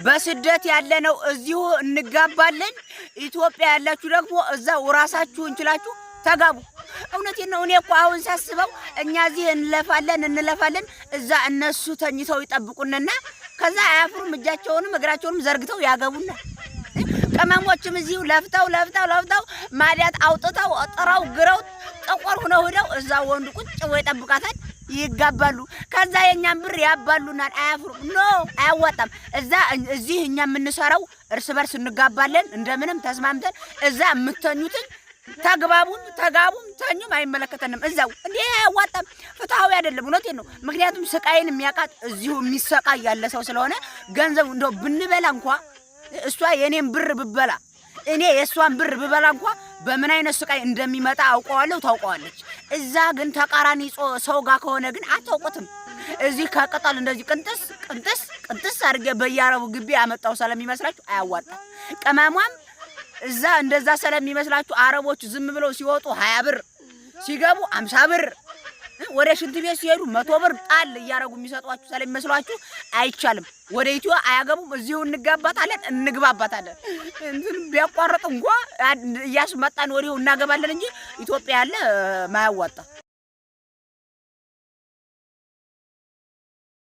በስደት ያለነው እዚሁ እንጋባለን። ኢትዮጵያ ያላችሁ ደግሞ እዛው ራሳችሁን ችላችሁ ተጋቡ። እውነቴን ነው። እኔ እኮ አሁን ሳስበው እኛ እዚህ እንለፋለን፣ እዛ እነሱ ተኝተው ይጠብቁንና ከዛ አያፍሩም። እጃቸውንም እግራቸውንም ዘርግተው ያገቡና ቅመሞችም እዚሁ ለፍተው ማዲያት አውጥተው ጥረው ግረው ጠቆር ሆነው ሄደው እዛ ወንዱ ቁጭ ወይ ይጠብቃታል፣ ይጋባሉ። ከዛ የኛን ብር ያባሉናል። አያፍሩም። ኖ አያዋጣም። እዚህ እኛ የምንሰራው እርስ በርስ እንጋባለን፣ እንደምንም ተስማምተን እዛ የምትተኙትን ተጋቡም ተኙም አይመለከተንም። እዛው እንዴ አያዋጣም። ፍትሃዊ አይደለም። እውነቴን ነው። ምክንያቱም ስቃይን የሚያቃጥ እዚሁ የሚሰቃይ ያለ ሰው ስለሆነ ገንዘቡ እንደው ብንበላ እንኳን እሷ የኔን ብር ብበላ እኔ የእሷን ብር ብበላ እንኳን በምን አይነት ስቃይ እንደሚመጣ አውቀዋለሁ፣ ታውቀዋለች። እዛ ግን ተቃራኒ ሰው ጋር ከሆነ ግን አታውቁትም። እዚህ ከቅጠል እንደዚህ ቅንጥስ አድርጌ በያረቡ ግቢ ያመጣው ስለሚመስላችሁ አያዋጣም። ቅመሟም እዛ እንደዛ ስለሚመስላችሁ አረቦች ዝም ብለው ሲወጡ 20 ብር ሲገቡ 50 ብር ወደ ሽንት ቤት ሲሄዱ 100 ብር ጣል እያረጉ የሚሰጧችሁ ስለሚመስላችሁ አይቻልም። ወደ ኢትዮጵያ አያገቡም። እዚሁ እንግባባታለን። እንትን ቢያቋርጥ እንኳን እያስመጣን ወዲሁ እናገባለን እንጂ ኢትዮጵያ ያለ ማያዋጣ